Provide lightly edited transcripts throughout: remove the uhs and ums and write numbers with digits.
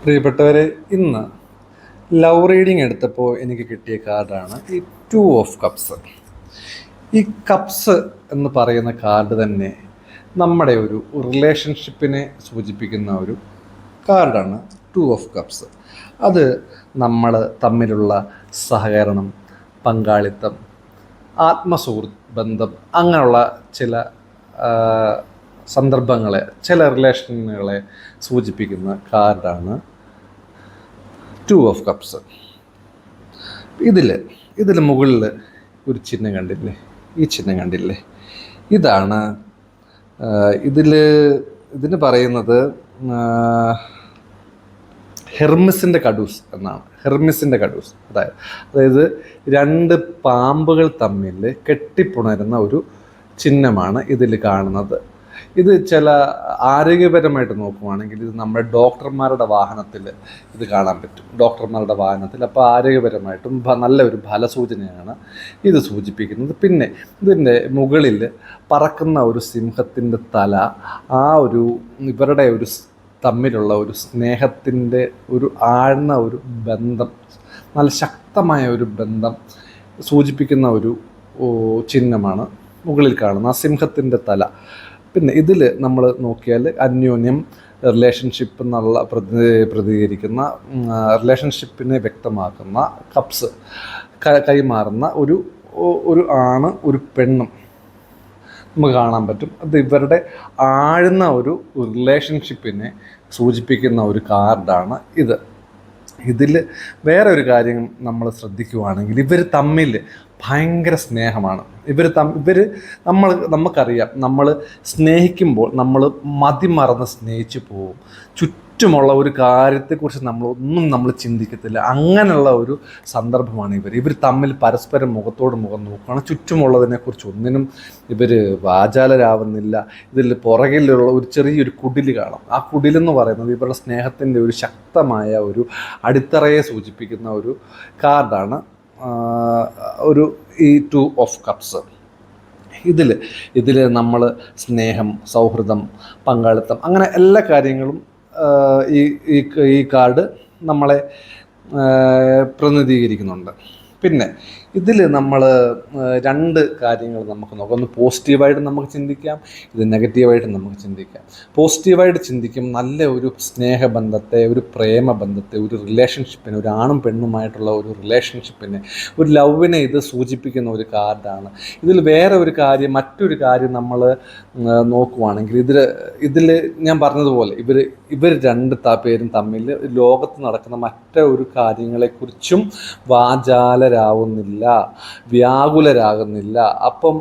പ്രിയപ്പെട്ടവരെ, ഇന്ന് love reading എടുത്തപ്പോൾ എനിക്ക് കിട്ടിയ കാർഡാണ് ഈ 2 ഓഫ് കപ്സ്. ഈ കപ്സ് എന്ന് പറയുന്ന കാർഡ് തന്നെ നമ്മുടെ ഒരു റിലേഷൻഷിപ്പിനെ സൂചിപ്പിക്കുന്ന ഒരു കാർഡാണ് 2 ഓഫ് കപ്സ്. അത് നമ്മൾ തമ്മിലുള്ള സഹകരണം, പങ്കാളിത്തം, ആത്മസുഹൃത്ത് ബന്ധം, അങ്ങനെയുള്ള ചില സന്ദർഭങ്ങളെ, ചില റിലേഷനുകളെ സൂചിപ്പിക്കുന്ന കാർഡാണ് 2 ഓഫ് കപ്സ്. ഇതിൽ മുകളിൽ ഒരു ചിഹ്നം കണ്ടില്ലേ? ഈ ചിഹ്നം കണ്ടില്ലേ? ഇതാണ് ഇതിന് പറയുന്നത് ഹെർമിസിൻ്റെ കഡൂസ് എന്നാണ്. ഹെർമിസിൻ്റെ കഡൂസ് അതായത് 2 പാമ്പുകൾ തമ്മിൽ കെട്ടിപ്പുണരുന്ന ഒരു ചിഹ്നമാണ് ഇതിൽ കാണുന്നത്. ഇത് ചില ആരോഗ്യപരമായിട്ട് നോക്കുവാണെങ്കിൽ ഇത് നമ്മുടെ ഡോക്ടർമാരുടെ വാഹനത്തിൽ ഇത് കാണാൻ പറ്റും. ഡോക്ടർമാരുടെ വാഹനത്തിൽ അപ്പോൾ ആരോഗ്യപരമായിട്ടും നല്ലൊരു ഫലസൂചനയാണ് ഇത് സൂചിപ്പിക്കുന്നത്. പിന്നെ ഇതിൻ്റെ മുകളിൽ പറക്കുന്ന ഒരു സിംഹത്തിൻ്റെ തല, ആ ഒരു ഇവരുടെ ഒരു തമ്മിലുള്ള ഒരു സ്നേഹത്തിൻ്റെ ഒരു ആഴ്ന്ന ഒരു ബന്ധം, നല്ല ശക്തമായ ഒരു ബന്ധം സൂചിപ്പിക്കുന്ന ഒരു ചിഹ്നമാണ് മുകളിൽ കാണുന്ന ആ സിംഹത്തിൻ്റെ തല. പിന്നെ ഇതിൽ നമ്മൾ നോക്കിയാൽ അന്യോന്യം റിലേഷൻഷിപ്പ് എന്നുള്ള റിലേഷൻഷിപ്പിനെ വ്യക്തമാക്കുന്ന കപ്സ് കൈമാറുന്ന ഒരു ആണ് ഒരു പെണ്ണും നമുക്ക് കാണാൻ പറ്റും. അത് ഇവരുടെ ആഴ്ന്ന ഒരു റിലേഷൻഷിപ്പിനെ സൂചിപ്പിക്കുന്ന ഒരു കാർഡാണ് ഇതിൽ വേറെ ഒരു കാര്യം നമ്മൾ ശ്രദ്ധിക്കുവാണെങ്കിൽ ഇവർ തമ്മിൽ ഭയങ്കര സ്നേഹമാണ്. നമുക്കറിയാം, നമ്മൾ സ്നേഹിക്കുമ്പോൾ നമ്മൾ മതിമറന്ന് സ്നേഹിച്ചു പോവും. ചുറ്റുമുള്ള ഒരു കാര്യത്തെക്കുറിച്ച് നമ്മൾ ചിന്തിക്കത്തില്ല. അങ്ങനെയുള്ള ഒരു സന്ദർഭമാണ് ഇവർ തമ്മിൽ പരസ്പരം മുഖത്തോട് മുഖം നോക്കുകയാണ്. ചുറ്റുമുള്ളതിനെക്കുറിച്ച് ഒന്നിനും ഇവർ വാചാലരാവുന്നില്ല. ഇതിൽ പുറകിലുള്ള ഒരു ചെറിയൊരു കുടിൽ കാണാം. ആ കുടിലെന്ന് പറയുന്നത് ഇവരുടെ സ്നേഹത്തിൻ്റെ ഒരു ശക്തമായ ഒരു അടിത്തറയെ സൂചിപ്പിക്കുന്ന ഒരു കാർഡാണ് ഈ 2 ഓഫ് കപ്സ്. ഇതിൽ നമ്മൾ സ്നേഹം, സൗഹൃദം, പങ്കാളിത്തം, അങ്ങനെ എല്ലാ കാര്യങ്ങളും ഈ കാർഡ് നമ്മളെ പ്രതിനിധീകരിക്കുന്നുണ്ട്. പിന്നെ ഇതിൽ നമ്മൾ 2 കാര്യങ്ങൾ നമുക്ക് നോക്കാം. ഒന്ന് പോസിറ്റീവായിട്ട് നമുക്ക് ചിന്തിക്കാം, ഇത് നെഗറ്റീവായിട്ട് നമുക്ക് ചിന്തിക്കാം. പോസിറ്റീവായിട്ട് ചിന്തിക്കും നല്ല ഒരു സ്നേഹബന്ധത്തെ, ഒരു പ്രേമബന്ധത്തെ, ഒരു റിലേഷൻഷിപ്പിനെ, ഒരു ആണും പെണ്ണുമായിട്ടുള്ള ഒരു റിലേഷൻഷിപ്പിനെ, ഒരു ലവിനെ ഇത് സൂചിപ്പിക്കുന്ന ഒരു കാർഡാണ്. ഇതിൽ വേറെ ഒരു കാര്യം, മറ്റൊരു കാര്യം നമ്മൾ നോക്കുവാണെങ്കിൽ ഇതിൽ ഞാൻ പറഞ്ഞതുപോലെ ഇവർ 2 പേരും തമ്മിൽ ലോകത്ത് നടക്കുന്ന മറ്റൊരു കാര്യങ്ങളെക്കുറിച്ചും വാചാലരാവുന്നില്ല, വ്യാകുലരാകുന്നില്ല. അപ്പം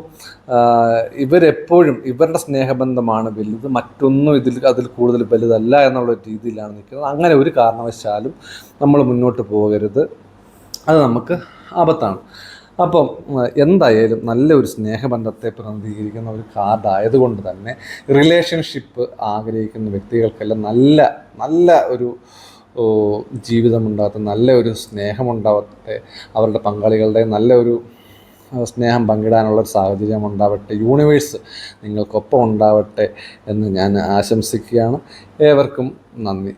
ഇവരെപ്പോഴും ഇവരുടെ സ്നേഹബന്ധമാണ് വലുത്, മറ്റൊന്നും അതിൽ കൂടുതൽ വലുതല്ല എന്നുള്ള രീതിയിലാണ് നിൽക്കുന്നത്. അങ്ങനെ ഒരു കാരണവശാലും നമ്മൾ മുന്നോട്ട് പോകരുത്, അത് നമുക്ക് ആപത്താണ്. അപ്പം എന്തായാലും നല്ലൊരു സ്നേഹബന്ധത്തെ പ്രതിനിധീകരിക്കുന്ന ഒരു കാർഡായതുകൊണ്ട് തന്നെ റിലേഷൻഷിപ്പ് ആഗ്രഹിക്കുന്ന വ്യക്തികൾക്കെല്ലാം നല്ല ഒരു ജീവിതമുണ്ടാകട്ടെ, നല്ല ഒരു സ്നേഹമുണ്ടാവട്ടെ, അവരുടെ പങ്കാളികളുടെ നല്ല ഒരു സ്നേഹം പങ്കിടാനുള്ളൊരു സാഹചര്യം ഉണ്ടാവട്ടെ, യൂണിവേഴ്സ് നിങ്ങൾക്കൊപ്പം ഉണ്ടാവട്ടെ എന്ന് ഞാൻ ആശംസിക്കുകയാണ്. ഏവർക്കും നന്ദി.